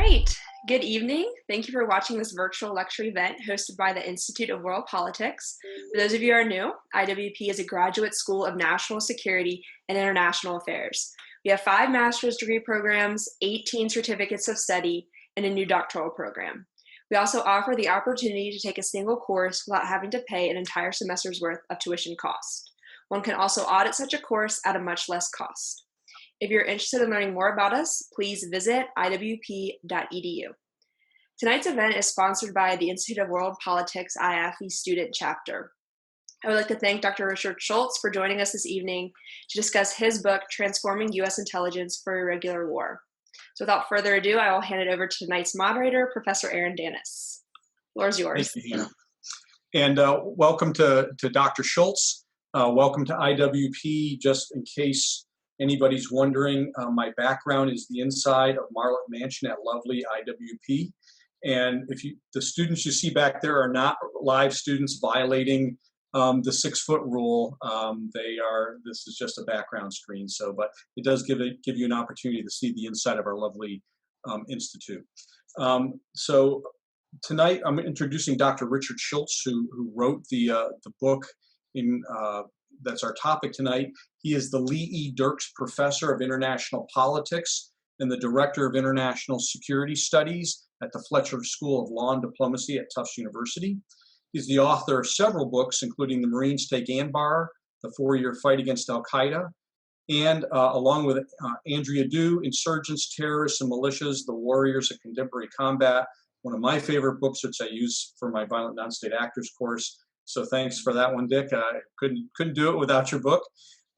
right. Good evening. Thank you for watching this virtual lecture event hosted by the Institute of World Politics. For those of you who are new, IWP is a graduate school of national security and international affairs. We have 5 master's degree programs, 18 certificates of study, and a new doctoral program. We also offer the opportunity to take a single course without having to pay an entire semester's worth of tuition cost. One can also audit such a course at a much less cost. If you're interested in learning more about us, please visit iwp.edu. Tonight's event is sponsored by the Institute of World Politics IAFE Student Chapter. I would like to thank Dr. Richard Schultz for joining us this evening to discuss his book, Transforming U.S. Intelligence for Irregular War. So without further ado, I will hand it over to tonight's moderator, Professor Aaron Danis. The floor is yours. Thank you, Hannah. And welcome to Dr. Schultz. Welcome to IWP. Just in case anybody's wondering, my background is the inside of Marlett Mansion at lovely IWP. And the students you see back there are not live students violating the 6-foot rule. This is just a background screen. But it does give you an opportunity to see the inside of our lovely institute. So tonight I'm introducing Dr. Richard Schultz, who wrote the book that's our topic tonight. He is the Lee E. Dirks Professor of International Politics and the Director of International Security Studies at the Fletcher School of Law and Diplomacy at Tufts University. He's the author of several books, including The Marines Take Anbar, The 4-Year Fight Against al-Qaeda, and along with Andrea Du, Insurgents, Terrorists, and Militias, The Warriors of Contemporary Combat, one of my favorite books, which I use for my Violent Non-State Actors course. So thanks for that one, Dick. I couldn't do it without your book.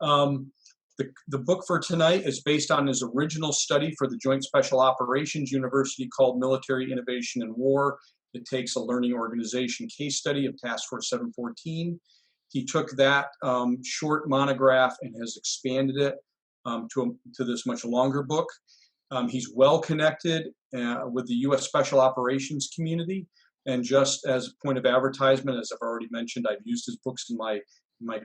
The book for tonight is based on his original study for the Joint Special Operations University called Military Innovation and War. It takes a learning organization case study of Task Force 714. He took that short monograph and has expanded it to this much longer book. He's well connected with the U.S. Special Operations community. And just as a point of advertisement, as I've already mentioned, I've used his books in my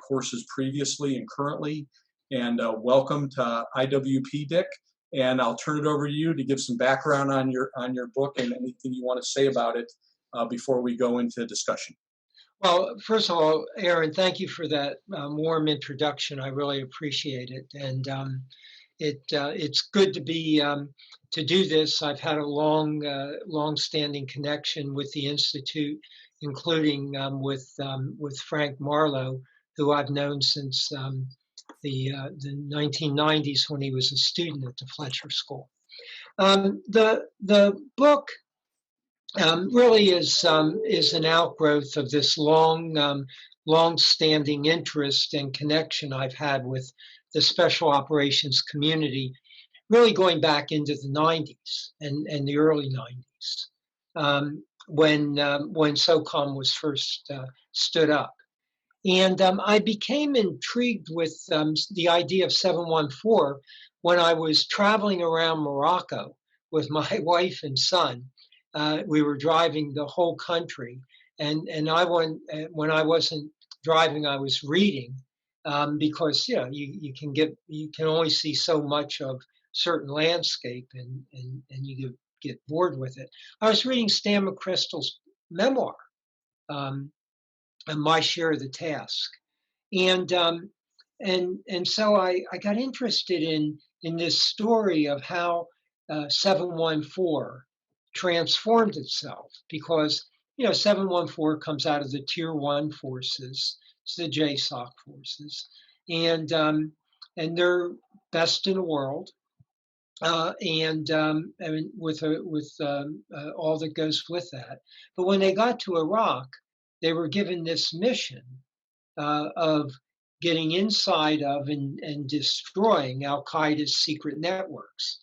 courses previously and currently. And welcome to IWP, Dick. And I'll turn it over to you to give some background on your book and anything you want to say about it before we go into discussion. Well, first of all, Aaron, thank you for that warm introduction. I really appreciate it. And it's good to be to do this. I've had a long-standing connection with the Institute, including with Frank Marlowe, who I've known since the 1990s when he was a student at the Fletcher School. The book really is an outgrowth of this long-standing interest and connection I've had with the special operations community, really going back into the 90s and the early 90s, when SOCOM was first stood up. And I became intrigued with the idea of 714 when I was traveling around Morocco with my wife and son. We were driving the whole country, and when I wasn't driving, I was reading because you can only see so much of certain landscape, and you get bored with it. I was reading Stan McChrystal's memoir, and My Share of the Task, and so I got interested in this story of how 714 transformed itself, because 714 comes out of the Tier 1 forces, it's the JSOC forces, and they're best in the world, and with all that goes with that. But when they got to Iraq, they were given this mission of getting inside of and destroying al-Qaeda's secret networks.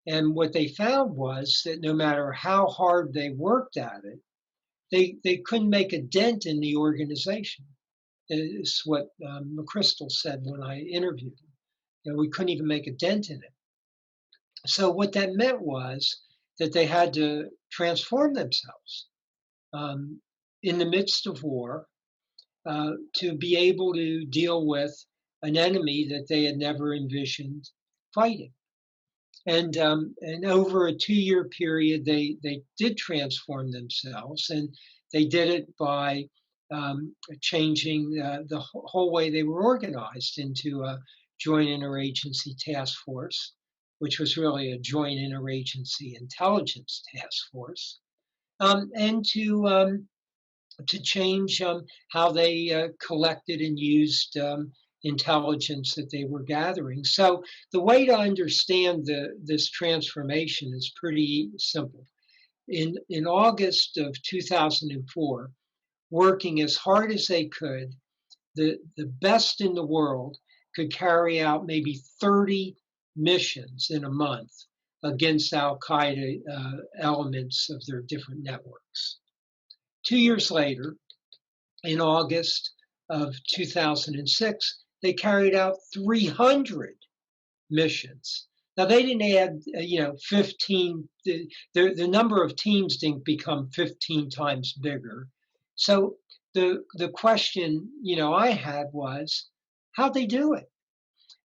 And what they found was that no matter how hard they worked at it, they couldn't make a dent in the organization. Is what McChrystal said when I interviewed him. We couldn't even make a dent in it. So what that meant was that they had to transform themselves in the midst of war to be able to deal with an enemy that they had never envisioned fighting. And over a 2-year period, they did transform themselves, and they did it by changing the whole way they were organized into a joint interagency task force, which was really a joint interagency intelligence task force, and to change how they collected and used intelligence that they were gathering. So the way to understand this transformation is pretty simple. In August of 2004, working as hard as they could, the best in the world could carry out maybe 30 missions in a month against al-Qaeda elements of their different networks. 2 years later, in August of 2006, they carried out 300 missions. Now, they didn't add, 15, the number of teams didn't become 15 times bigger. So the question, I had was, how'd they do it?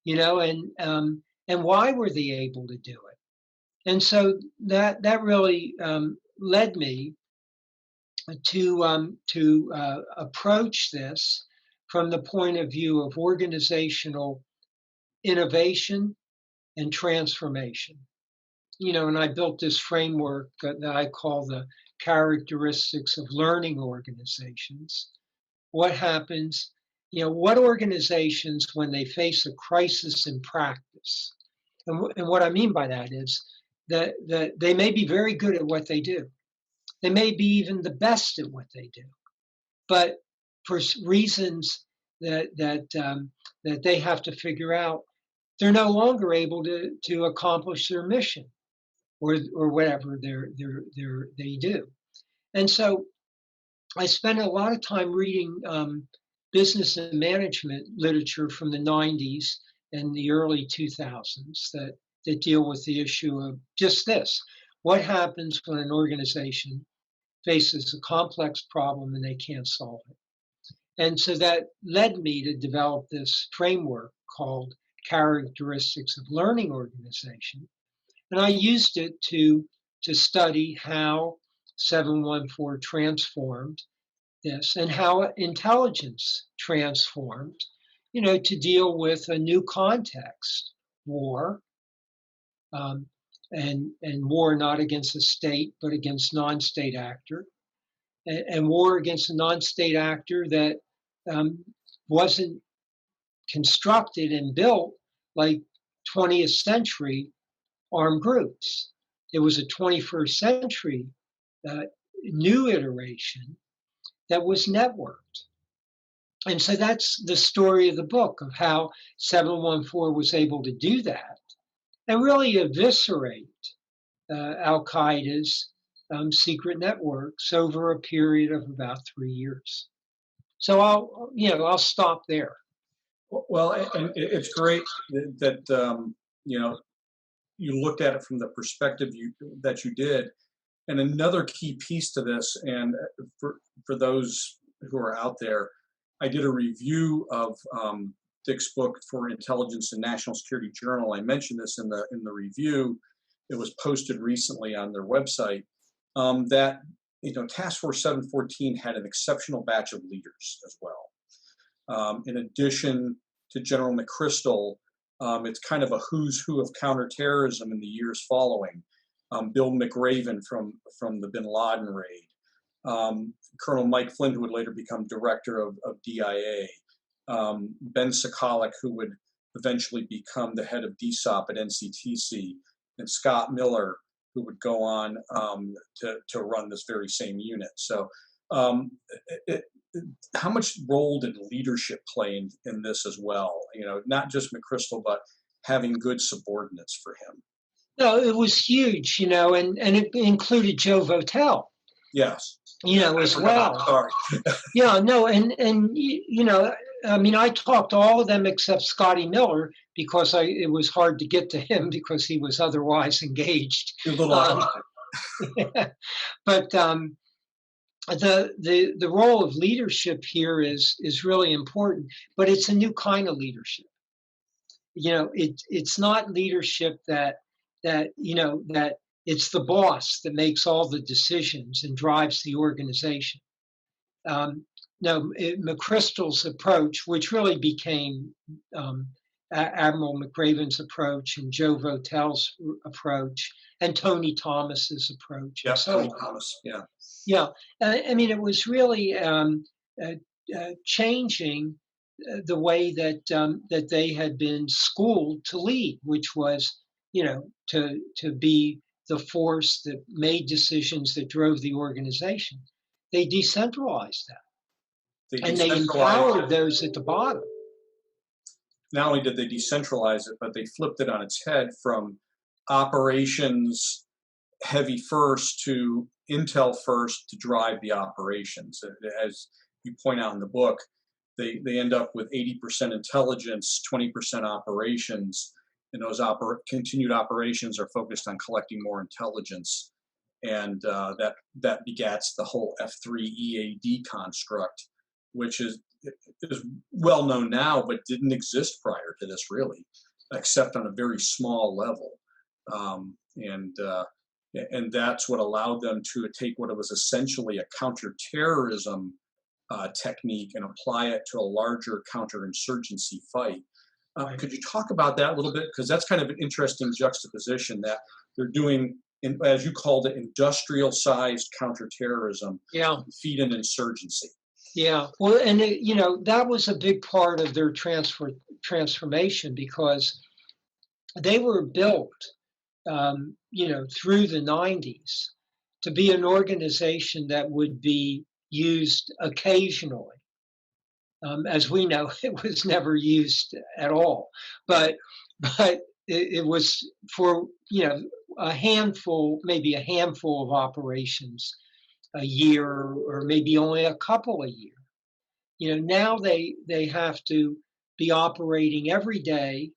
And why were they able to do it? And so that really led me to approach this from the point of view of organizational innovation and transformation. And I built this framework that I call the characteristics of learning organizations. What happens, what organizations, when they face a crisis in practice, and what I mean by that is that they may be very good at what they do. They may be even the best at what they do, but for reasons that they have to figure out, they're no longer able to accomplish their mission, or whatever they do. And so I spent a lot of time reading business and management literature from the 90s and the early 2000s that deal with the issue of just this: what happens when an organization faces a complex problem and they can't solve it. And so that led me to develop this framework called Characteristics of Learning Organization. And I used it to study how 714 transformed this and how intelligence transformed, to deal with a new context, war, and war not against a state, but against non-state actor, and war against a non-state actor that wasn't constructed and built like 20th century armed groups. It was a 21st century new iteration that was networked. And so that's the story of the book, of how 714 was able to do that and really eviscerate al-Qaeda's secret networks over a period of about 3 years. So I'll stop there. Well, and it's great that you looked at it from the perspective that you did. And another key piece to this, and for those who are out there, I did a review of Dick's book for Intelligence and National Security Journal. I mentioned this in the review. It was posted recently on their website. That Task Force 714 had an exceptional batch of leaders as well. In addition to General McChrystal, it's kind of a who's who of counterterrorism in the years following. Bill McRaven from the Bin Laden raid, Colonel Mike Flynn, who would later become director of DIA, Ben Sokolow, who would eventually become the head of DSOP at NCTC, and Scott Miller, who would go on to run this very same unit. So how much role did leadership play in this as well? Not just McChrystal, but having good subordinates for him. No, it was huge, and it included Joe Votel. Yes. As well. Sorry. Yeah, no, and I talked to all of them except Scotty Miller because it was hard to get to him because he was otherwise engaged. Yeah. But the role of leadership here is really important, but it's a new kind of leadership. It's not leadership that that that it's the boss that makes all the decisions and drives the organization. No, McChrystal's approach, which really became Admiral McRaven's approach and Joe Votel's approach and Tony Thomas's approach. Yeah, so Tony Thomas. Yeah. Yeah, I mean, it was really changing the way that that they had been schooled to lead, which was, to be the force that made decisions that drove the organization. They decentralized that, and they empowered those at the bottom. Not only did they decentralize it, but they flipped it on its head from operations heavy first to intel first to drive the operations. As you point out in the book, they end up with 80% intelligence, 20% operations, and those continued operations are focused on collecting more intelligence, and that begats the whole F3 EAD construct, which is well known now, but didn't exist prior to this, really, except on a very small level. And that's what allowed them to take what was essentially a counterterrorism technique and apply it to a larger counterinsurgency fight. Could you talk about that a little bit? Because that's kind of an interesting juxtaposition that they're doing, as you called it, industrial-sized counterterrorism to feed an insurgency. Yeah, well, and that was a big part of their transformation, because they were built, through the 90s to be an organization that would be used occasionally. As we know, it was never used at all, but it was for a handful, maybe a handful of operations a year, or maybe only a couple a year. Now they have to be operating every day,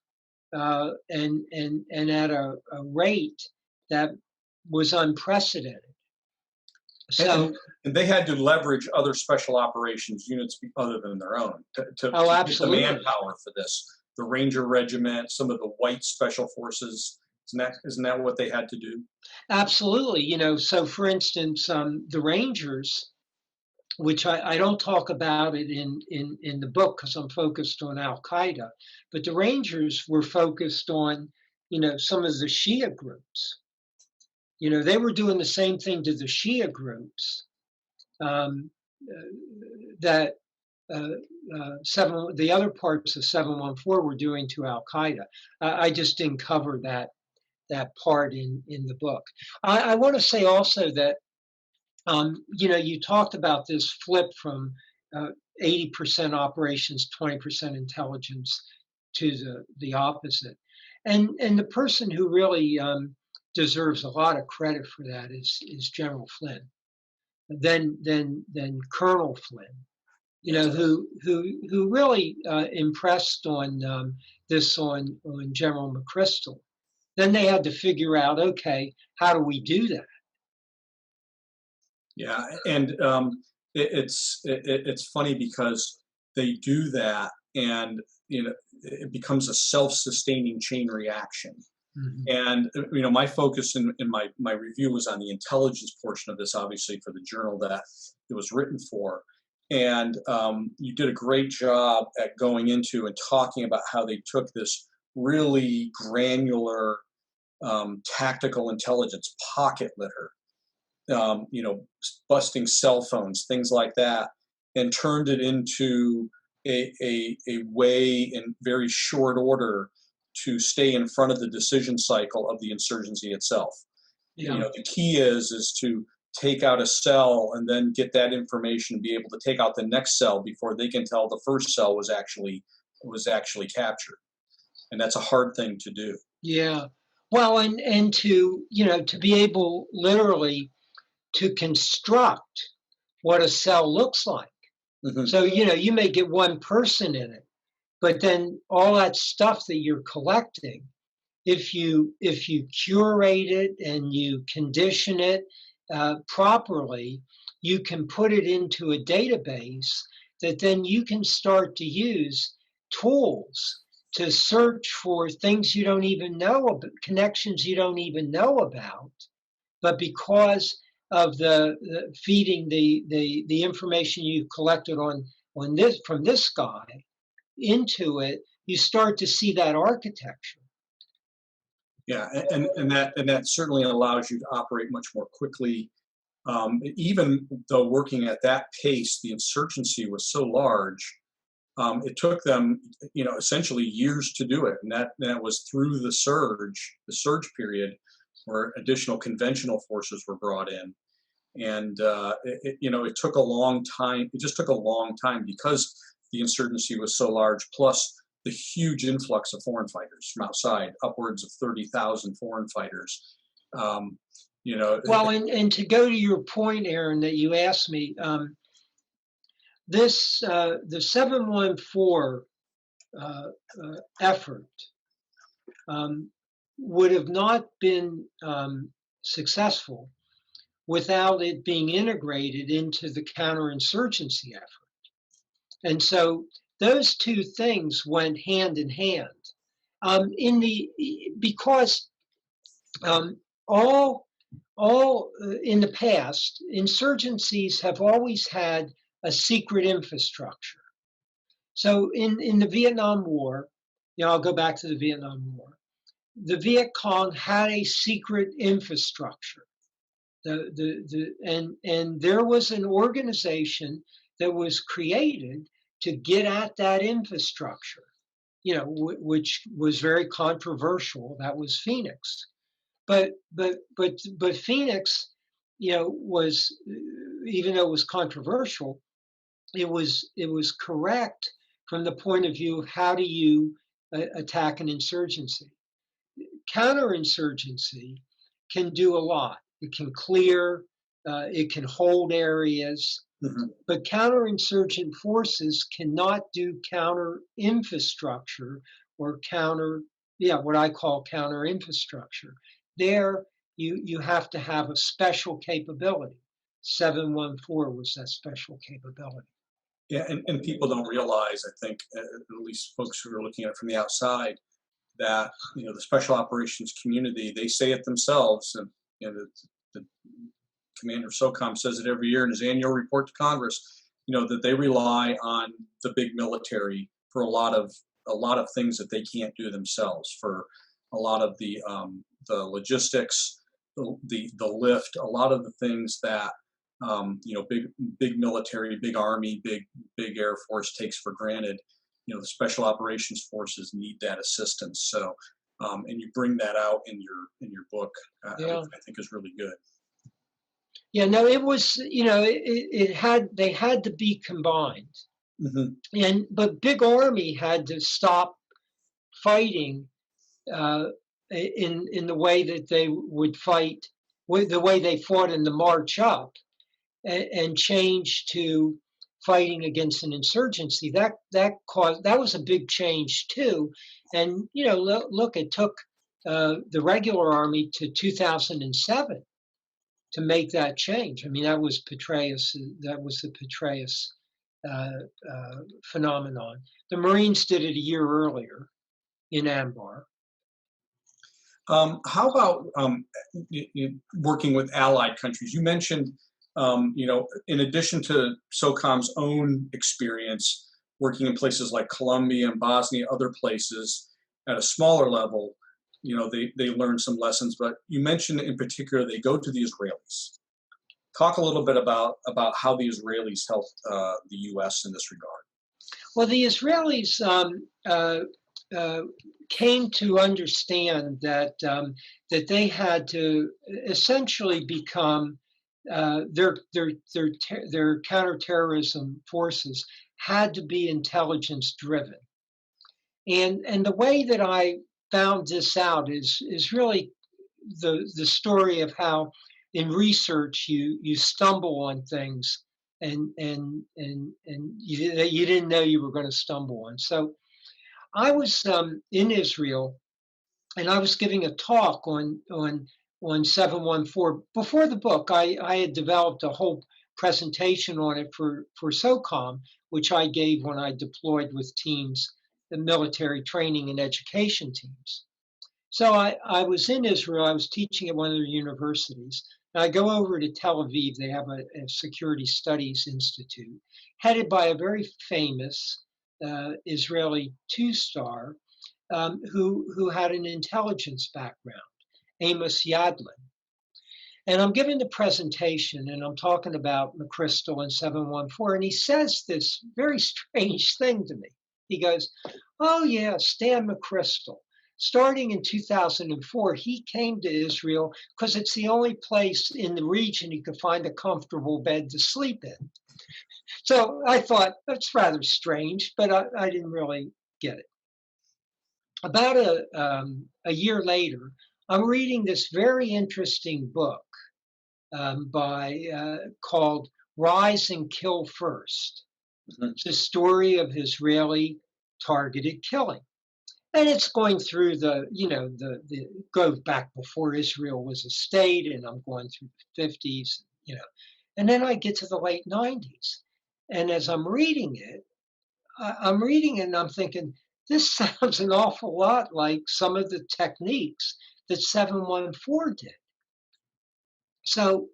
and at a rate that was unprecedented. So, and they had to leverage other special operations units other than their own to get the manpower for this. The Ranger Regiment, some of the white special forces. Isn't that what they had to do? Absolutely. So for instance, the Rangers, which I don't talk about it in the book because I'm focused on al-Qaeda, but the Rangers were focused on, some of the Shia groups. They were doing the same thing to the Shia groups that the other parts of 714 were doing to al-Qaeda. I just didn't cover that part in the book. I want to say also that, you talked about this flip from 80% operations, 20% intelligence to the opposite. And the person who really deserves a lot of credit for that is General Flynn, then Colonel Flynn, who really impressed on this on General McChrystal. Then they had to figure out, okay, how do we do that? Yeah, and it's funny because they do that, and it becomes a self-sustaining chain reaction. Mm-hmm. And my focus in my review was on the intelligence portion of this, obviously for the journal that it was written for. And you did a great job at going into and talking about how they took this really granular tactical intelligence, pocket litter, busting cell phones, things like that, and turned it into a way in very short order to stay in front of the decision cycle of the insurgency itself. Yeah. The key is to take out a cell and then get that information, be able to take out the next cell before they can tell the first cell was actually captured. And that's a hard thing to do. Yeah. Well, and to be able literally to construct what a cell looks like. Mm-hmm. So, you may get one person in it, but then all that stuff that you're collecting, if you curate it and you condition it properly, you can put it into a database that then you can start to use tools to search for things you don't even know about, connections you don't even know about, but because of the feeding the information you collected on this from this guy into it, you start to see that architecture. Yeah, and that certainly allows you to operate much more quickly. Even though working at that pace, the insurgency was so large, it took them, essentially years to do it, and that was through the surge period, where additional conventional forces were brought in, and it took a long time. It just took a long time because the insurgency was so large, plus the huge influx of foreign fighters from outside, upwards of 30,000 foreign fighters. Well, and to go to your point, Aaron, that you asked me, the 714 effort would have not been successful without it being integrated into the counterinsurgency effort. And so those two things went hand in hand. Because all in the past, insurgencies have always had a secret infrastructure. So in the Vietnam War, I'll go back to the Vietnam War. The Viet Cong had a secret infrastructure. And there was an organization that was created to get at that infrastructure, which was very controversial. That was Phoenix. But Phoenix, was, even though it was controversial, it was correct from the point of view of how do you attack an insurgency. Counterinsurgency can do a lot. It can clear, it can hold areas, but counterinsurgent forces cannot do counter infrastructure or what I call counter infrastructure. There, you have to have a special capability. 714 was that special capability. Yeah, and people don't realize, I think, at least folks who are looking at it from the outside, that the special operations community, they say it themselves, and the commander of SOCOM says it every year in his annual report to Congress, that they rely on the big military for a lot of things that they can't do themselves, for a lot of the logistics, the lift, a lot of the things that big military, big army, big Air Force takes for granted. The special operations forces need that assistance. So, and you bring that out in your book, I think is really good. Yeah, no, it was, they had to be combined. But Big Army had to stop fighting in the way that they would fight, the way they fought in the march up, and change to fighting against an insurgency. That was a big change too. And look, it took the regular army to 2007 to make that change. I mean, that was Petraeus. That was the Petraeus phenomenon. The Marines did it a year earlier in Anbar. How about working with allied countries? You mentioned, in addition to SOCOM's own experience working in places like Colombia and Bosnia, other places at a smaller level, they learn some lessons. But you mentioned in particular they go to the Israelis. Talk a little bit about how the Israelis helped the U.S. in this regard. Well, the Israelis came to understand that they had to essentially become their counterterrorism forces had to be intelligence driven, and the way that I found this out is really the story of how in research you stumble on things and you didn't know you were going to stumble on. So I was in Israel, and I was giving a talk on 714. Before the book, I had developed a whole presentation on it for SOCOM, which I gave when I deployed with teams military training and education teams. So I was in Israel. I was teaching at one of their universities. And I go over to Tel Aviv. They have a security studies institute headed by a very famous Israeli two-star who had an intelligence background, Amos Yadlin. And I'm giving the presentation, and I'm talking about McChrystal and 714, and he says this very strange thing to me. He goes, "Oh yeah, Stan McChrystal. Starting in 2004, he came to Israel because it's the only place in the region he could find a comfortable bed to sleep in." So I thought, that's rather strange, but I didn't really get it. About a year later, I'm reading this very interesting book called Rise and Kill First. Mhm. It's a story of Israeli targeted killing. And it's going through the goes back before Israel was a state, and I'm going through the 50s, and then I get to the late 90s. And as I'm reading it, and I'm thinking, this sounds an awful lot like some of the techniques that 714 did. So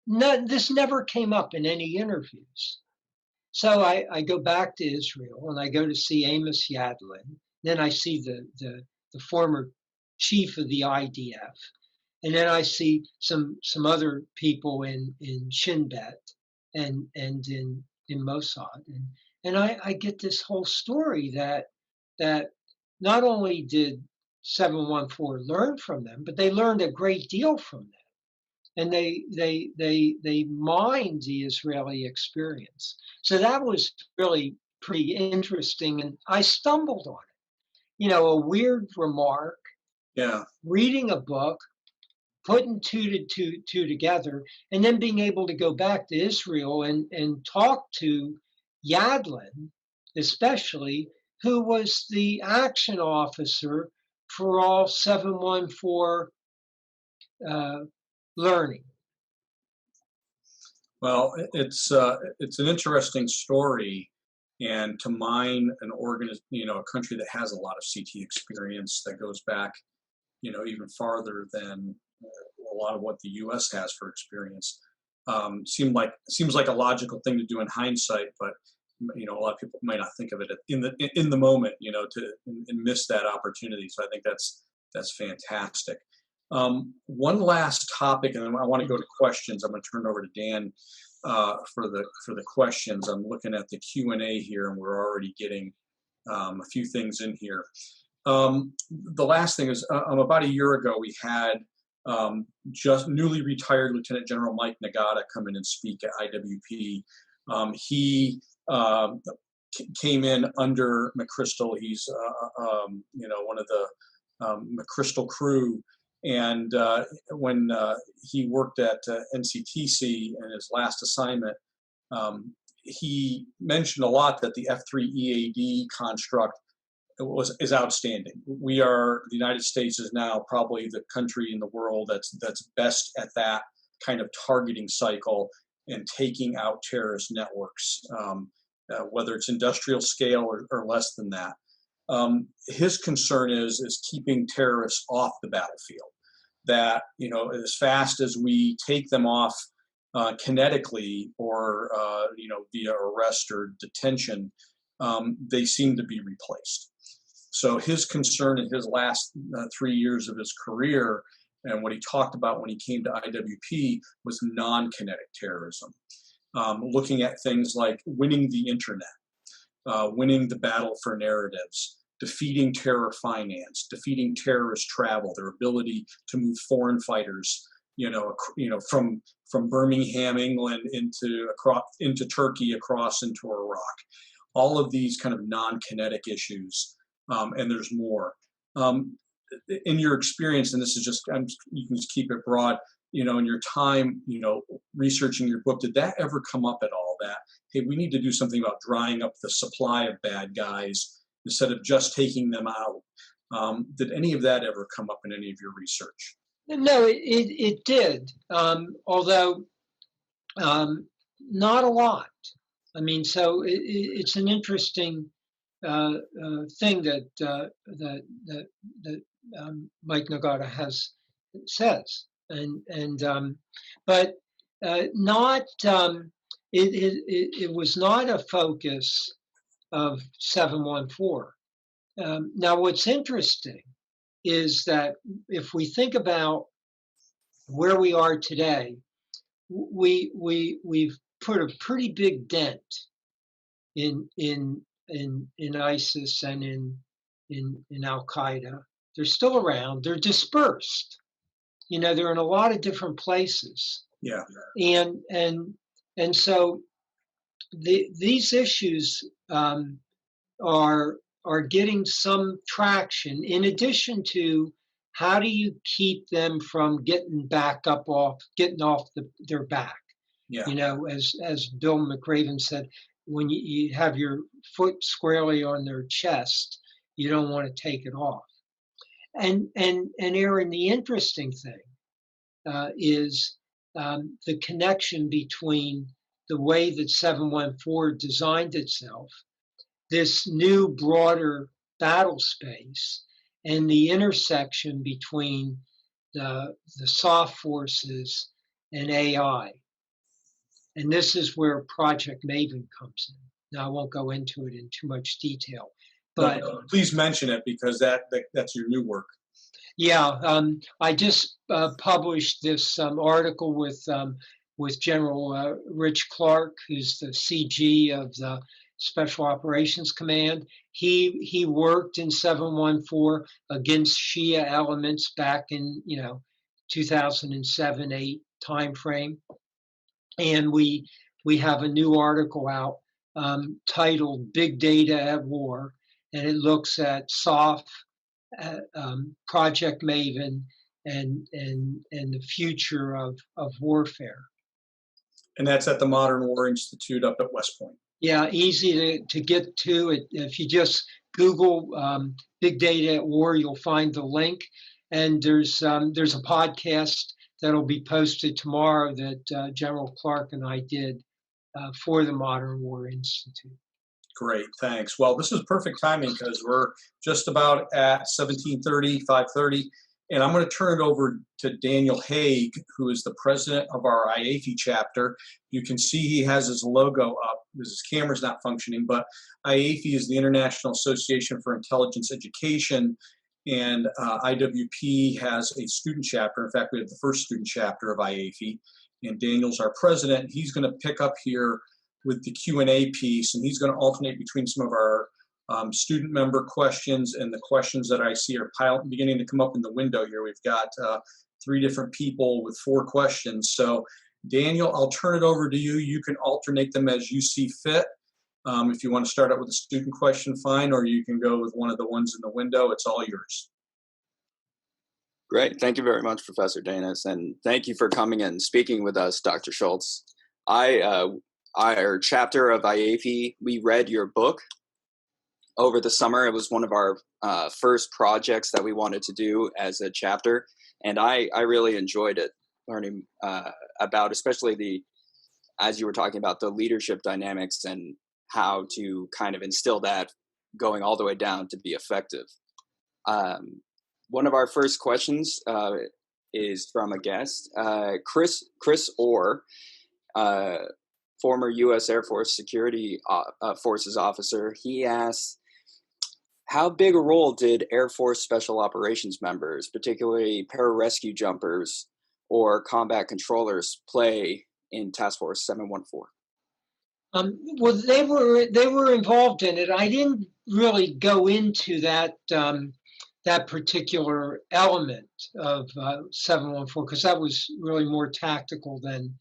this never came up in any interviews. So I go back to Israel and I go to see Amos Yadlin. Then I see the former chief of the IDF. And then I see some other people in Shin Bet and in Mossad. And I get this whole story that not only did 714 learn from them, but they learned a great deal from them. And they mined the Israeli experience. So that was really pretty interesting. And I stumbled on it. A weird remark, Yeah. reading a book, putting two together, and then being able to go back to Israel and talk to Yadlin, especially, who was the action officer for all 714 learning. Well, it's an interesting story, and to mine a country that has a lot of CT experience that goes back, even farther than a lot of what the U.S. has for experience, seems like a logical thing to do in hindsight, but a lot of people might not think of it in the moment, and miss that opportunity. So I think that's fantastic. One last topic, and then I want to go to questions. I'm going to turn it over to Dan for the questions. I'm looking at the Q&A here, and we're already getting a few things in here. The last thing is, about a year ago, we had just newly retired Lieutenant General Mike Nagata come in and speak at IWP. He came in under McChrystal. He's one of the McChrystal crew. And when he worked at NCTC in his last assignment, he mentioned a lot that the F3 EAD construct is outstanding. The United States is now probably the country in the world that's best at that kind of targeting cycle and taking out terrorist networks, whether it's industrial scale or less than that. His concern is keeping terrorists off the battlefield. That as fast as we take them off kinetically or via arrest or detention, they seem to be replaced. So his concern in his last 3 years of his career, and what he talked about when he came to IWP, was non-kinetic terrorism, looking at things like winning the internet, winning the battle for narratives, defeating terror finance, defeating terrorist travel, their ability to move foreign fighters, from Birmingham, England into Turkey, across into Iraq. All of these kind of non-kinetic issues, and there's more. In your experience, and this is just, you can just keep it broad, in your time, researching your book, did that ever come up at all? That, hey, we need to do something about drying up the supply of bad guys instead of just taking them out. Did any of that ever come up in any of your research? No, it did, although not a lot. I mean, so it's an interesting thing that Mike Nagata says, but not it was not a focus of 714. Now, what's interesting is that if we think about where we are today, we've put a pretty big dent in ISIS and in al-Qaeda. They're still around. They're dispersed. They're in a lot of different places. Yeah. And so these issues are getting some traction. In addition to, how do you keep them from getting off their back? Yeah. As Bill McRaven said, when you have your foot squarely on their chest, you don't want to take it off. And Aaron, the interesting thing is the connection between the way that 714 designed itself, this new broader battle space, and the intersection between the soft forces and AI. And this is where Project Maven comes in. Now, I won't go into it in too much detail, but please mention it, because that's your new work. Yeah, I just published this article with General Rich Clark, who's the CG of the Special Operations Command. He worked in 714 against Shia elements back in 2007-8 timeframe, and we have a new article out titled "Big Data at War," and it looks at SOF, Project Maven, and the future of warfare. And that's at the Modern War Institute up at West Point. Yeah, easy to get to. If you just Google Big Data at War, you'll find the link. And there's a podcast that'll be posted tomorrow that General Clark and I did for the Modern War Institute. Great, thanks. Well, this is perfect timing because we're just about at 17:30, 5:30, and I'm going to turn it over to Daniel Haig, who is the president of our IAFE chapter. You can see he has his logo up because his camera's not functioning, but IAFE is the International Association for Intelligence Education, and IWP has a student chapter. In fact, we have the first student chapter of IAFE, and Daniel's our president. He's going to pick up here with the Q&A piece, and he's going to alternate between some of our student member questions and the questions that I see are beginning to come up in the window here. We've got 3 different people with 4 questions. So Daniel, I'll turn it over to you. You can alternate them as you see fit. If you want to start out with a student question, fine, or you can go with one of the ones in the window. It's all yours. Great. Thank you very much, Professor Danis, and thank you for coming and speaking with us, Dr. Schultz. Our chapter of IAFE, we read your book over the summer. It was one of our first projects that we wanted to do as a chapter, and I really enjoyed it, learning about especially as you were talking about, the leadership dynamics and how to kind of instill that going all the way down to be effective. One of our first questions is from a guest, Chris Orr, former U.S. Air Force Security Forces officer. He asks, how big a role did Air Force Special Operations members, particularly pararescue jumpers or combat controllers, play in Task Force 714? Well, they were involved in it. I didn't really go into that particular element of 714 because that was really more tactical than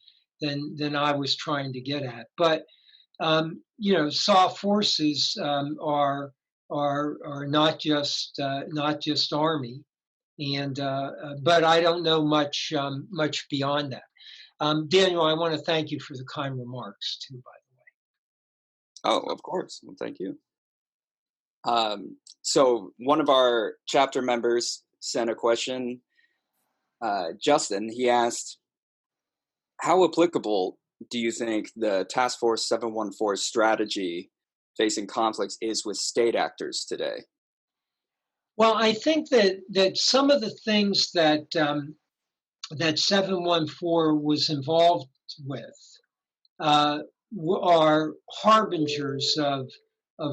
I was trying to get at. But soft forces are not just Army, and but I don't know much beyond that. Daniel, I want to thank you for the kind remarks too, by the way. Oh, of course. Well, thank you. So one of our chapter members sent a question. Justin, he asked, how applicable do you think the Task Force 714 strategy facing conflicts is with state actors today? Well, I think that some of the things that that 714 was involved with are harbingers of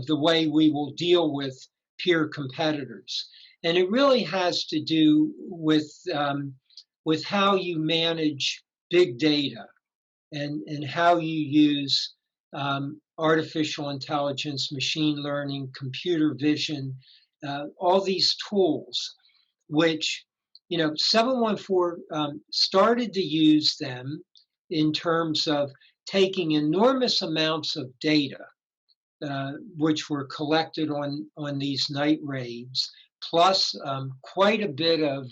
the way we will deal with peer competitors, and it really has to do with how you manage big data and how you use artificial intelligence, machine learning, computer vision, all these tools, which 714 started to use them in terms of taking enormous amounts of data, which were collected on these night raids, plus quite a bit of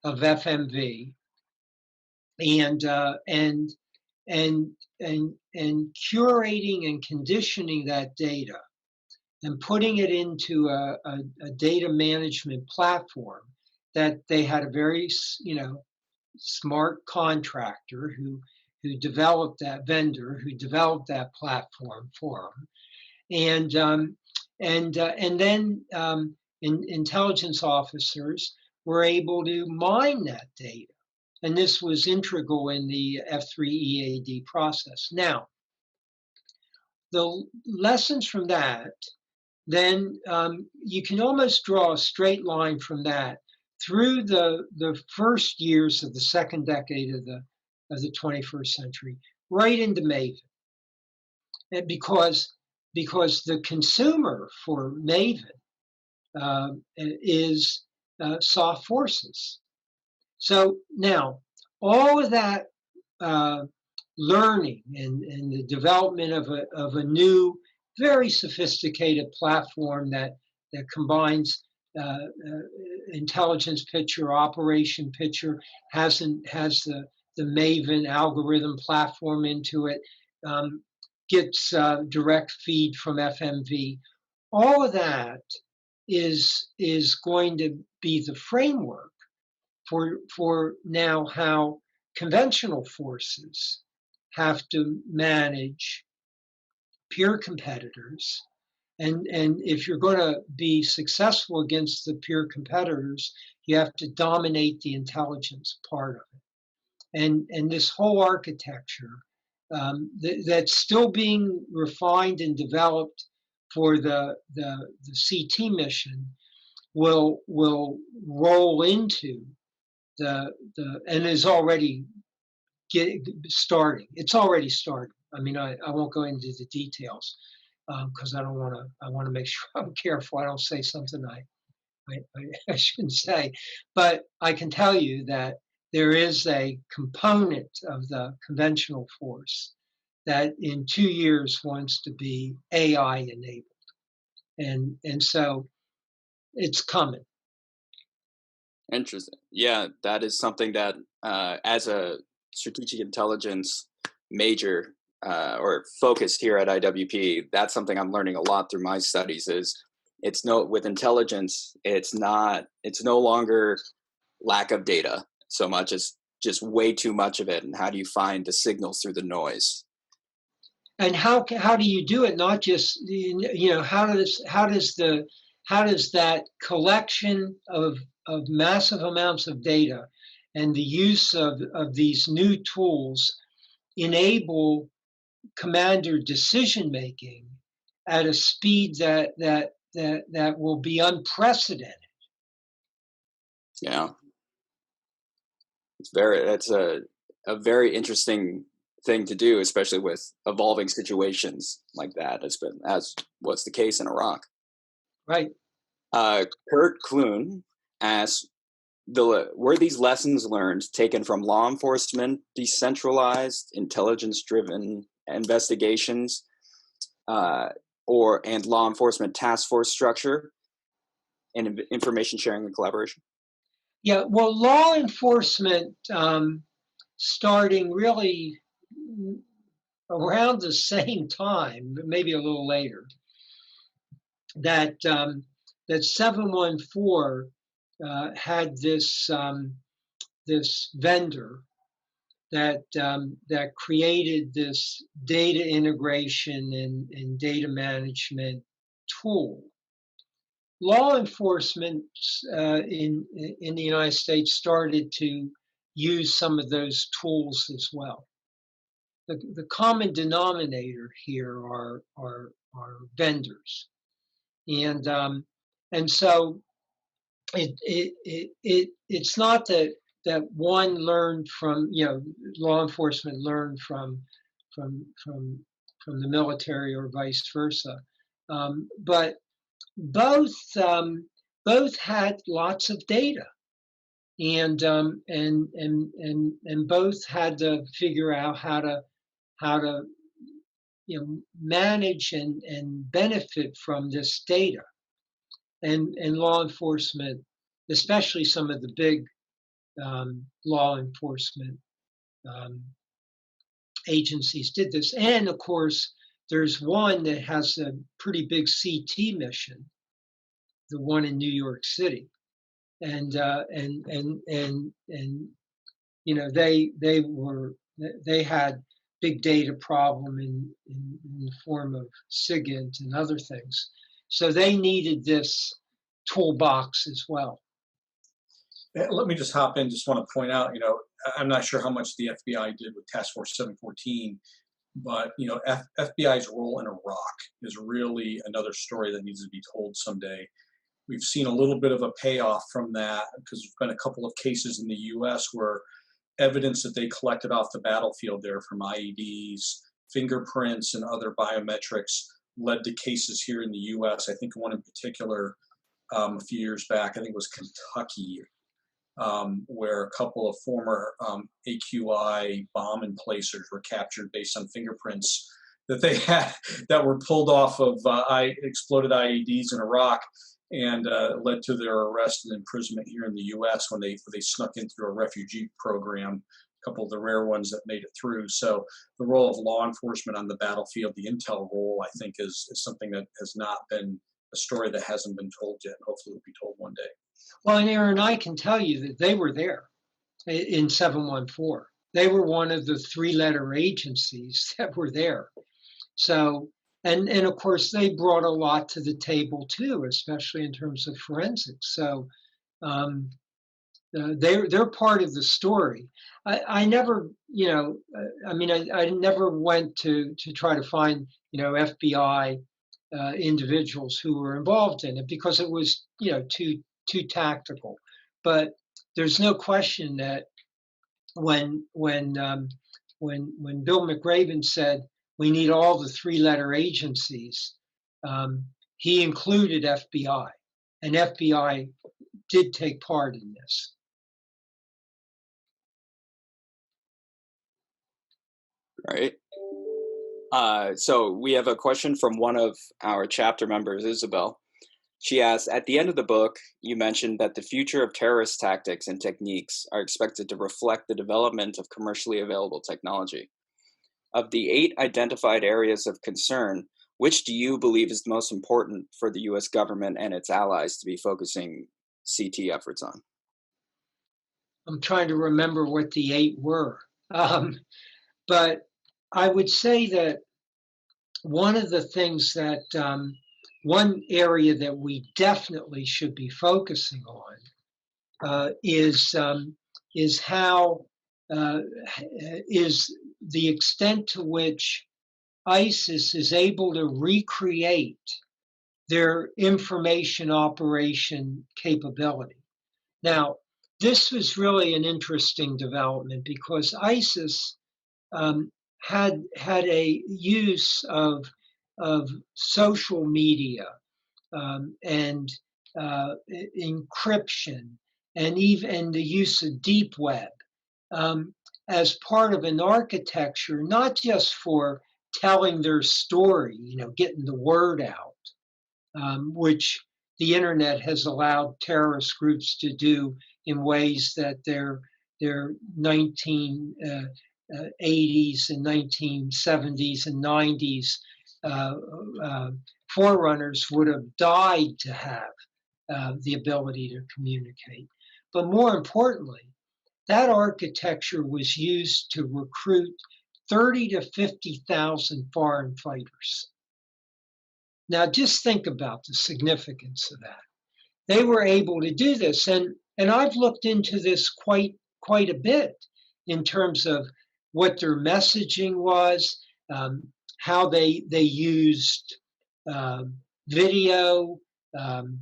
FMV, and curating and conditioning that data and putting it into a data management platform that they had a very smart contractor who developed that vendor, who developed that platform for them, and then intelligence officers were able to mine that data, and this was integral in the F3 EAD process. Now, the lessons from that, then you can almost draw a straight line from that through the first years of the second decade of the 21st century, right into Maven. And because the consumer for Maven is soft forces. So now all of that learning and the development of a new, very sophisticated platform that combines intelligence picture, operation picture, has the Maven algorithm platform into it, gets direct feed from FMV. All of that is going to be the framework for now how conventional forces have to manage peer competitors. And if you're going to be successful against the peer competitors, you have to dominate the intelligence part of it. And this whole architecture that's still being refined and developed for the CT mission will roll into and is already starting. It's already started. I mean, I won't go into the details because I want to make sure I'm careful I don't say something I shouldn't say. But I can tell you that there is a component of the conventional force that in 2 years wants to be AI enabled. And so it's coming. Interesting. Yeah, that is something that as a strategic intelligence major or focused here at IWP, that's something I'm learning a lot through my studies is with intelligence, it's no longer lack of data so much as just way too much of it. And how do you find the signals through the noise? And how do you do it? Not just, how does that collection of massive amounts of data and the use of these new tools enable commander decision making at a speed that will be unprecedented? Yeah, that's a very interesting thing to do, especially with evolving situations like that, as was the case in Iraq. Right. Kurt Kloon asks, were these lessons learned taken from law enforcement, decentralized, intelligence-driven investigations, and law enforcement task force structure and information sharing and collaboration? Yeah, well, law enforcement starting really around the same time, maybe a little later, that 714 had this vendor that created this data integration and data management tool. Law enforcement in the United States started to use some of those tools as well. The common denominator here are vendors, and so it's not that one learned from, law enforcement learned from the military or vice versa, but both had lots of data, and both had to figure out how to manage and benefit from this data. And law enforcement, especially some of the big law enforcement agencies, did this. And of course, there's one that has a pretty big CT mission, the one in New York City, and they had big data problem in the form of SIGINT and other things. So they needed this toolbox as well. Let me just hop in. Just want to point out, I'm not sure how much the FBI did with Task Force 714, but FBI's role in Iraq is really another story that needs to be told someday. We've seen a little bit of a payoff from that because there's been a couple of cases in the U.S. where evidence that they collected off the battlefield there from IEDs, fingerprints, and other biometrics led to cases here in the U.S. I think one in particular a few years back, I think it was Kentucky, where a couple of former AQI bomb emplacers were captured based on fingerprints that they had that were pulled off of exploded IEDs in Iraq, and led to their arrest and imprisonment here in the U.S. when they snuck in through a refugee program, a couple of the rare ones that made it through. So the role of law enforcement on the battlefield, the intel role, I think is something that has not been a story that hasn't been told yet, and hopefully will be told one day. Well, and Aaron, I can tell you that they were there in 714. They were one of the three-letter agencies that were there. So, and of course, they brought a lot to the table too, especially in terms of forensics. So they're part of the story. I never, I never went to try to find, FBI individuals who were involved in it because it was, too tactical. But there's no question that when Bill McRaven said we need all the three-letter agencies, he included FBI, and FBI did take part in this. Right. So we have a question from one of our chapter members, Isabel. She asks, at the end of the book, you mentioned that the future of terrorist tactics and techniques are expected to reflect the development of commercially available technology. Of the 8 identified areas of concern, which do you believe is the most important for the U.S. government and its allies to be focusing CT efforts on? I'm trying to remember what the 8 were. But I would say that one of the things that, one area that we definitely should be focusing on is how, is the extent to which ISIS is able to recreate their information operation capability. Now, this was really an interesting development because ISIS had a use of social media and encryption and even the use of deep web as part of an architecture, not just for telling their story, getting the word out, which the internet has allowed terrorist groups to do in ways that their 1980s and 1970s and 90s forerunners would have died to have the ability to communicate. But more importantly, that architecture was used to recruit 30 to 50,000 foreign fighters. Now, just think about the significance of that. They were able to do this, and I've looked into this quite a bit in terms of what their messaging was, how they used video, and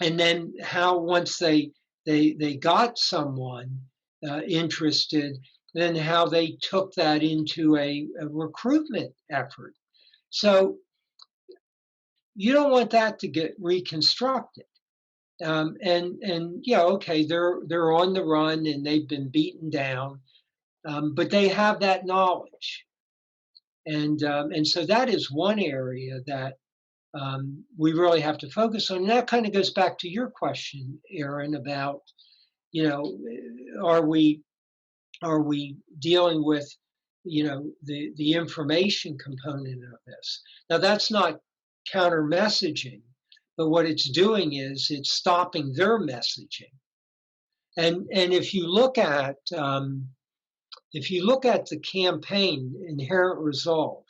then how once they got someone interested, then how they took that into a recruitment effort. So you don't want that to get reconstructed. And yeah, okay, they're on the run and they've been beaten down, but they have that knowledge, and so that is one area that we really have to focus on. And that kind of goes back to your question, Aaron, about, you know, are we dealing with, you know, the information component of this? Now, that's not counter messaging, but what it's doing is it's stopping their messaging. And if you look at the campaign Inherent Resolve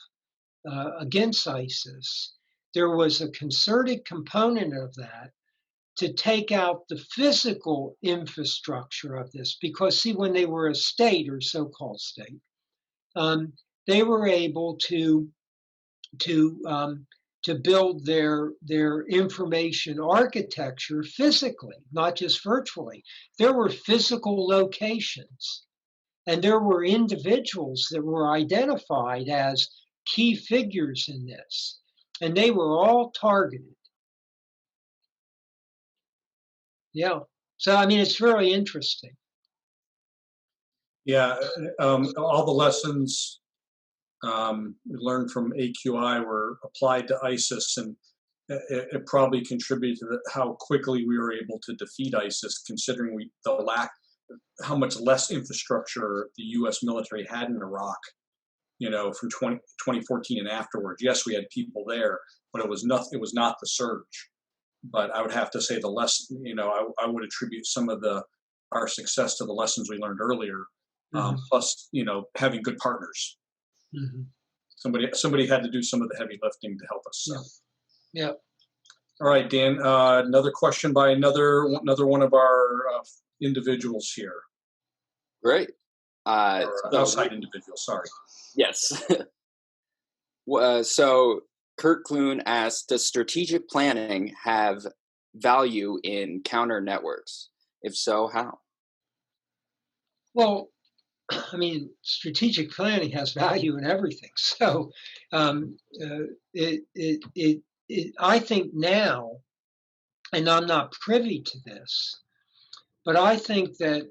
against ISIS, there was a concerted component of that to take out the physical infrastructure of this, because see, when they were a state or so-called state, they were able to build their information architecture physically, not just virtually. There were physical locations, and there were individuals that were identified as key figures in this, and they were all targeted. Yeah. So, I mean, it's really interesting. Yeah, all the lessons we learned from AQI were applied to ISIS, and it probably contributed to how quickly we were able to defeat ISIS, considering how much less infrastructure the U.S. military had in Iraq, you know, from 2014 and afterwards. Yes, we had people there, but it was not the surge. But I would have to say the lesson, you know, I would attribute some of our success to the lessons we learned earlier, plus, you know, having good partners. Mm-hmm. Somebody had to do some of the heavy lifting to help us. So. Yeah. All right, Dan. Another question by another one of our individuals here. Great. Outside individuals. Sorry. Yes. So Kurt Kloon asked, does strategic planning have value in counter networks? If so, how? Well, I mean, strategic planning has value in everything. So I think now, and I'm not privy to this, but I think that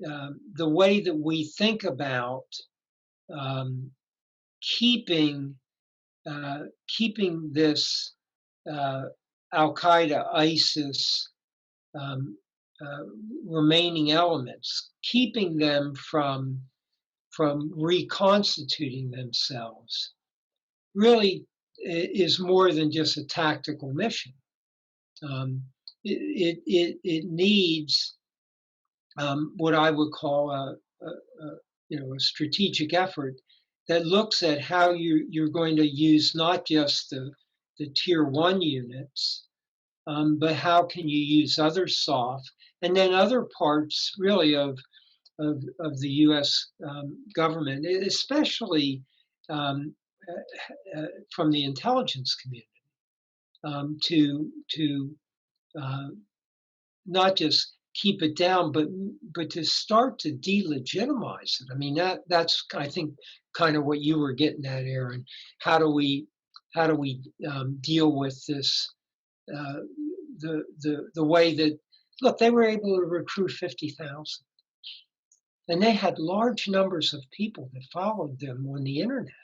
the way that we think about keeping this al-Qaeda, ISIS remaining elements, keeping them from reconstituting themselves, really is more than just a tactical mission. It needs what I would call a strategic effort that looks at how you're going to use not just the tier 1 units, but how can you use other soft, and then other parts really of the U.S. Government, especially from the intelligence community, to not just keep it down, but to start to delegitimize it. I mean, that's I think kind of what you were getting at, Aaron. How do we deal with this? The way that, look, they were able to recruit 50,000, and they had large numbers of people that followed them on the internet.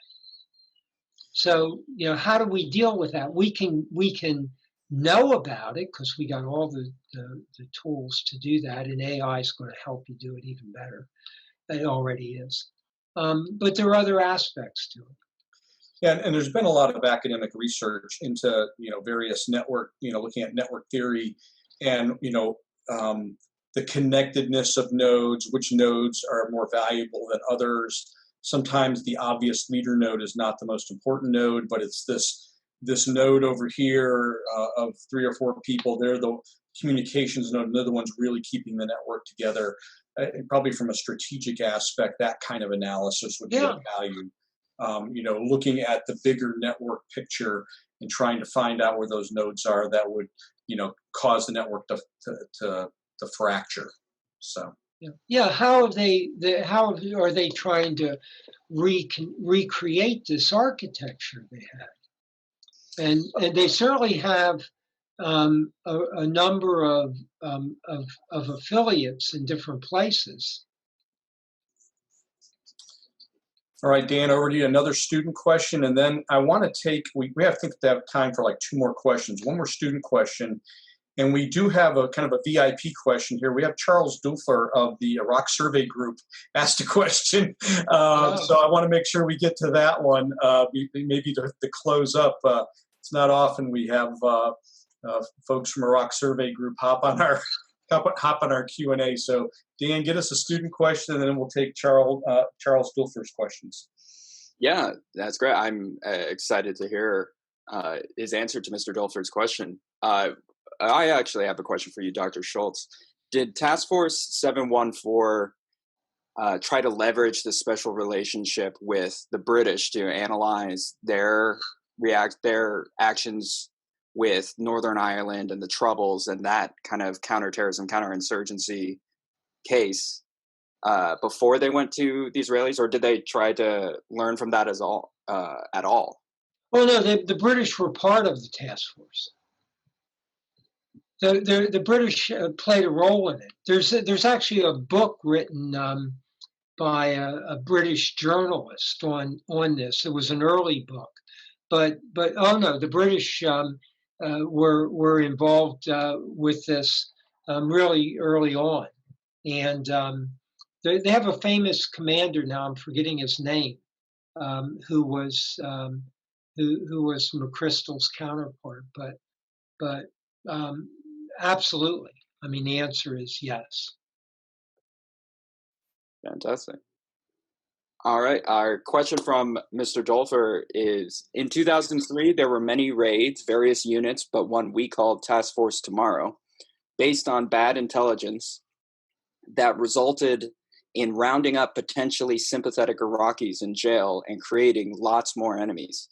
So, you know, how do we deal with that? We can know about it because we got all the tools to do that, and AI is going to help you do it even better. It already is. But there are other aspects to it. Yeah, and there's been a lot of academic research into, you know, various network, you know, looking at network theory, and, you know, the connectedness of nodes, which nodes are more valuable than others. Sometimes the obvious leader node is not the most important node, but it's this node over here of 3 or 4 people. They're the communications node, and they're the ones really keeping the network together. Probably from a strategic aspect, that kind of analysis would be of value. Looking at the bigger network picture and trying to find out where those nodes are that would, cause the network to fracture. So. Yeah. How are they trying to recreate this architecture they had? And they certainly have a number of affiliates in different places. All right, Dan, over to you. Another student question, and then I want to take, we have to have time for like 2 more questions. One more student question, and we do have a kind of a VIP question here. We have Charles Dulfer of the Iraq Survey Group asked a question, so I want to make sure we get to that one, maybe to close up. It's not often we have folks from Iraq Survey Group hop on our Q&A. So Dan, get us a student question, and then we'll take Charles Dulfer's questions. Yeah, that's great. I'm excited to hear his answer to Mr. Dulfer's question. I actually have a question for you, Dr. Schultz. Did Task Force 714 try to leverage the special relationship with the British to analyze their actions with Northern Ireland and the Troubles and that kind of counterterrorism, counterinsurgency case before they went to the Israelis, or did they try to learn from that at all? Well, no, the British were part of the task force. The British played a role in it. There's actually a book written by a British journalist on this. It was an early book, but oh no, the British were involved with this really early on, and they have a famous commander now. I'm forgetting his name, who was McChrystal's counterpart, but absolutely. I mean, the answer is yes. Fantastic. All right. Our question from Mr. Dulfer is, in 2003, there were many raids, various units, but one we called Task Force Tomorrow, based on bad intelligence that resulted in rounding up potentially sympathetic Iraqis in jail and creating lots more enemies.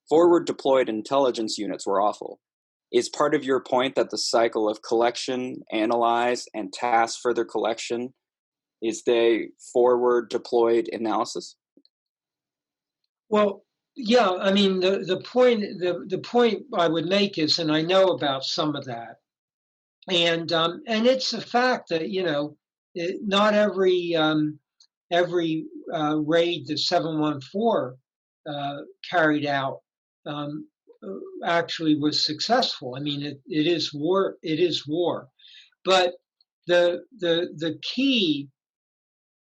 Forward deployed intelligence units were awful. Is part of your point that the cycle of collection, analyze, and task further collection is the forward deployed analysis? Well, yeah. I mean, the point I would make is, and I know about some of that, and it's a fact that not every raid the 714 carried out actually was successful. I mean, it is war. It is war, but the key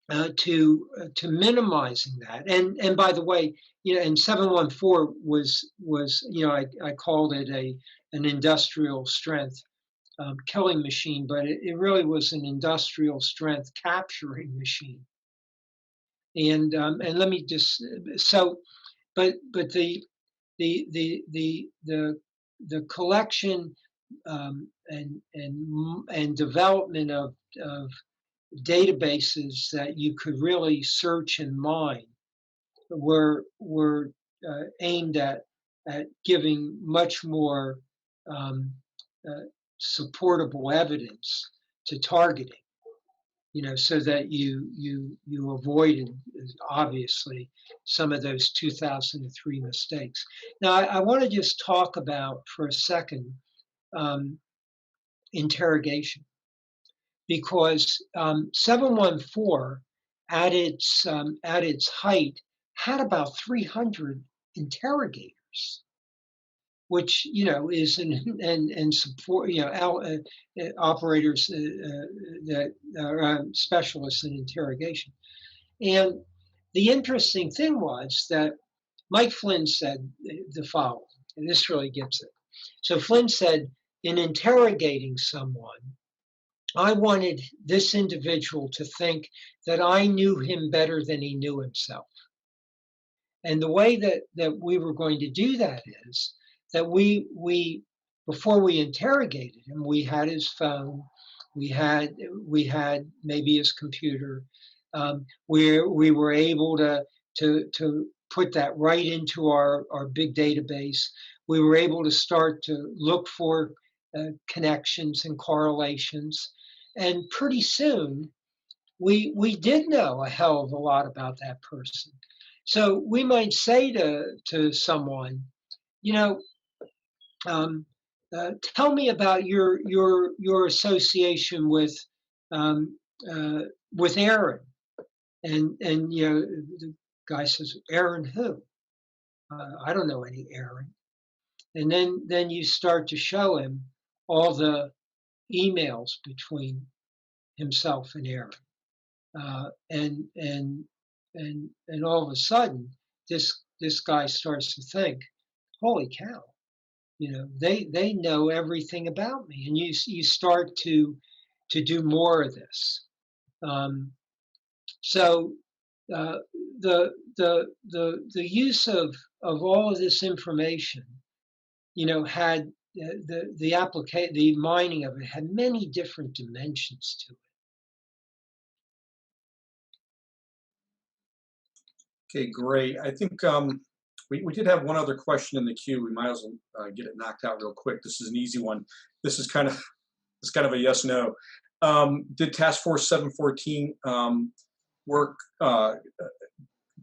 to minimizing that, and by the way, and 714 was I called it an industrial strength killing machine, but it really was an industrial strength capturing machine. And let me just but the collection and development of databases that you could really search and mine were aimed at giving much more supportable evidence to targeting, so that you avoided, obviously, some of those 2003 mistakes. Now, I want to just talk about for a second interrogation, because 714 at its height had about 300 interrogators, which is and support operators that are specialists in interrogation. And the interesting thing was that Mike Flynn said the following, and this really gets it. So Flynn said, in interrogating someone, I wanted this individual to think that I knew him better than he knew himself. And the way that we were going to do that is that we before we interrogated him, we had his phone, we had maybe his computer, we were able to put that right into our big database. We were able to start to look for connections and correlations, and pretty soon we did know a hell of a lot about that person. So we might say to someone, you know, tell me about your association with Aaron, and you know, the guy says, Aaron who? I don't know any Aaron. And then you start to show him all the emails between himself and Aaron, and all of a sudden this guy starts to think, holy cow, you know, they know everything about me, and you start to do more of this. So the use of all of this information, you know, had the mining of it had many different dimensions to it. Okay, great. I think we did have one other question in the queue. We might as well get it knocked out real quick. This is an easy one. This is kind of a yes/no. Did Task Force 714 work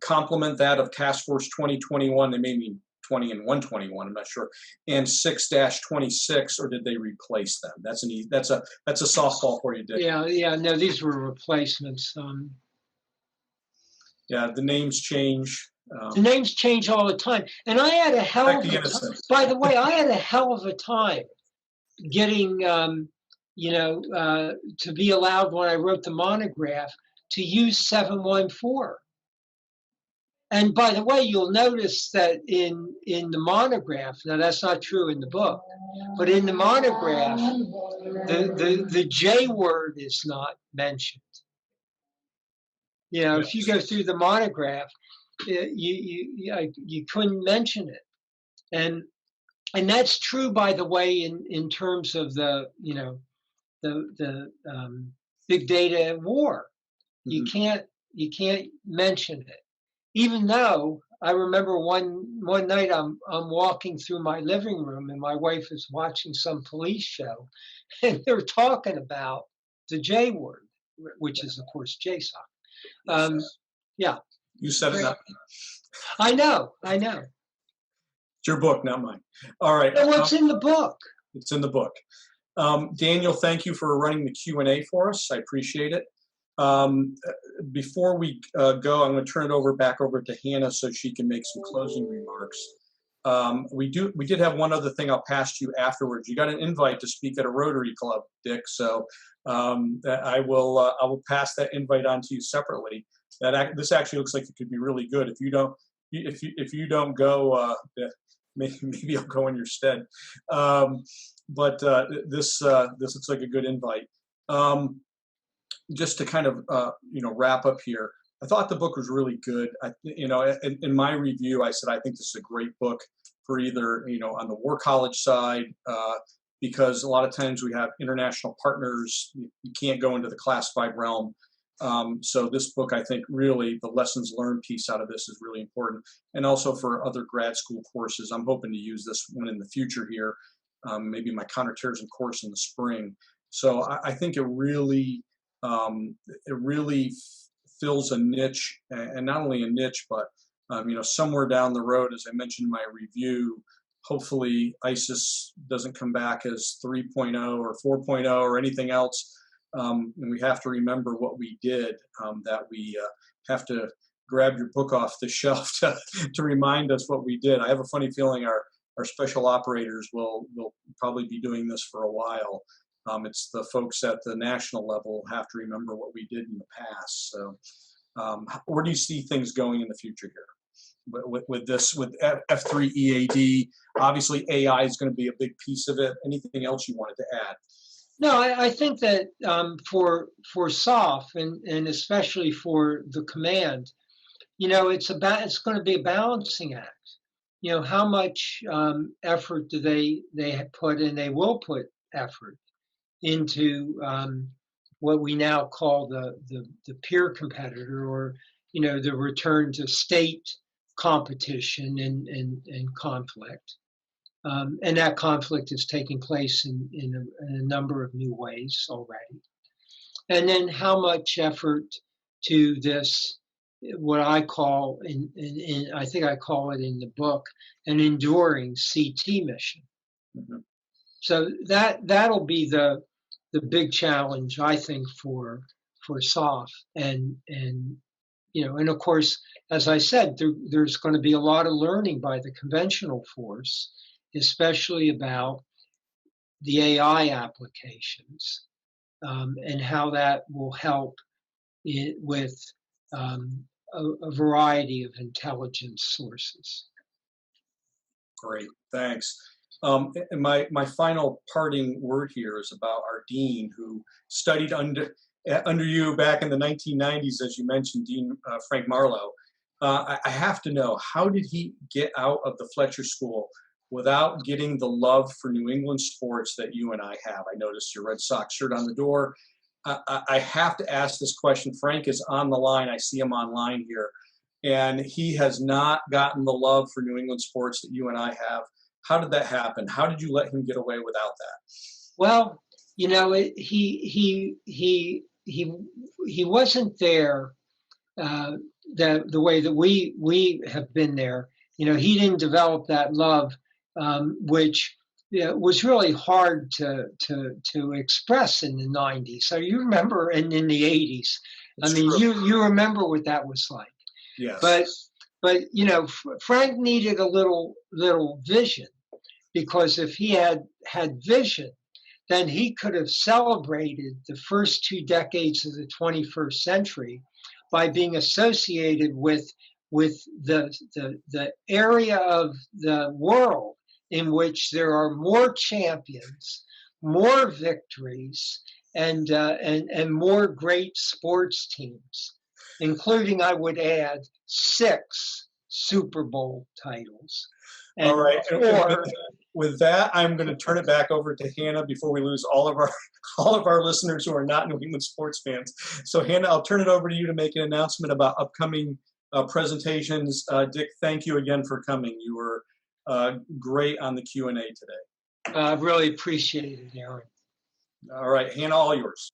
complement that of Task Force 2021? They may mean 20 and 121. I'm not sure. And 6-26, or did they replace them? That's a softball for you, Dick. Yeah. No, these were replacements. Yeah, the names change. The names change all the time, and I had a hell of a time. By the way, I had a hell of a time getting, you know, to be allowed when I wrote the monograph to use 714. And by the way, you'll notice that in the monograph, now that's not true in the book, but in the monograph, the J word is not mentioned. You know, if you go through the monograph, you couldn't mention it, and that's true, by the way, in terms of the, you know, the big data war. Mm-hmm. You can't mention it, even though I remember one night I'm walking through my living room and my wife is watching some police show, and they're talking about the J word, which is of course JSOC. Yeah. You set it up. I know. It's your book, not mine. All right. And what's in the book? It's in the book. Daniel, thank you for running the Q&A for us. I appreciate it. Before we go, I'm going to turn it back over to Hannah so she can make some closing remarks. We did have one other thing I'll pass to you afterwards. You got an invite to speak at a Rotary Club, Dick. So I will pass that invite on to you separately. This actually looks like it could be really good. If you don't go, maybe I'll go in your stead. But this looks like a good invite. Just to kind of wrap up here, I thought the book was really good. In my review, I said I think this is a great book for either on the War College side, because a lot of times we have international partners. You can't go into the classified realm. So this book, I think, really the lessons learned piece out of this is really important, and also for other grad school courses. I'm hoping to use this one in the future here, maybe my counterterrorism course in the spring. So I think it really fills a niche, and not only a niche, but somewhere down the road, as I mentioned in my review, hopefully ISIS doesn't come back as 3.0 or 4.0 or anything else. And we have to remember what we did, that we have to grab your book off the shelf to remind us what we did. I have a funny feeling our special operators will probably be doing this for a while. It's the folks at the national level who have to remember what we did in the past. So where do you see things going in the future here? With F3 EAD, obviously AI is going to be a big piece of it. Anything else you wanted to add? No, I think that for SOF and especially for the command, it's going to be a balancing act. How much effort do they put, and they will put effort into what we now call the peer competitor, or the return to state competition and conflict. And that conflict is taking place in a number of new ways already. And then how much effort to this, what I call, I think I call it in the book, an enduring CT mission. Mm-hmm. So that'll be the big challenge, I think, for SOF. And of course, as I said, there's going to be a lot of learning by the conventional force, especially about the AI applications and how that will help with a variety of intelligence sources. Great, thanks. And my final parting word here is about our dean, who studied under you back in the 1990s, as you mentioned, Dean Frank Marlowe. I have to know, how did he get out of the Fletcher School without getting the love for New England sports that you and I have? I noticed your Red Sox shirt on the door. I have to ask this question. Frank is on the line. I see him online here. And he has not gotten the love for New England sports that you and I have. How did that happen? How did you let him get away without that? Well, he wasn't there the way that we have been there. He didn't develop that love, which was really hard to express in the 90s. So you remember, and in the 80s, I mean, you remember what that was like. Yes. But Frank needed a little vision, because if he had vision, then he could have celebrated the first 2 decades of the 21st century by being associated with the area of the world in which there are more champions, more victories, and more great sports teams, including, I would add, 6 Super Bowl titles. And all right. With that, I'm going to turn it back over to Hannah before we lose all of our listeners who are not New England sports fans. So Hannah, I'll turn it over to you to make an announcement about upcoming presentations. Dick, thank you again for coming. You were great on the Q&A today. I really appreciate it, Aaron. All right, Hannah, all yours.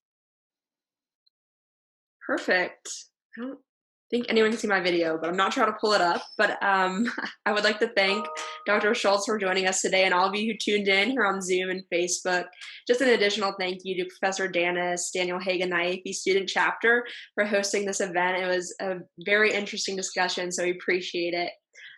Perfect. I don't think anyone can see my video, but I'm not sure how to pull it up. But I would like to thank Dr. Schultz for joining us today, and all of you who tuned in here on Zoom and Facebook. Just an additional thank you to Professor Danis, Daniel Hagan, IAP Student Chapter, for hosting this event. It was a very interesting discussion, so we appreciate it.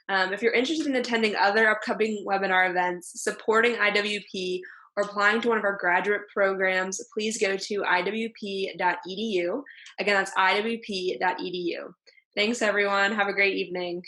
If you're interested in attending other upcoming webinar events, supporting IWP, or applying to one of our graduate programs, please go to iwp.edu. Again, that's iwp.edu. Thanks, everyone. Have a great evening.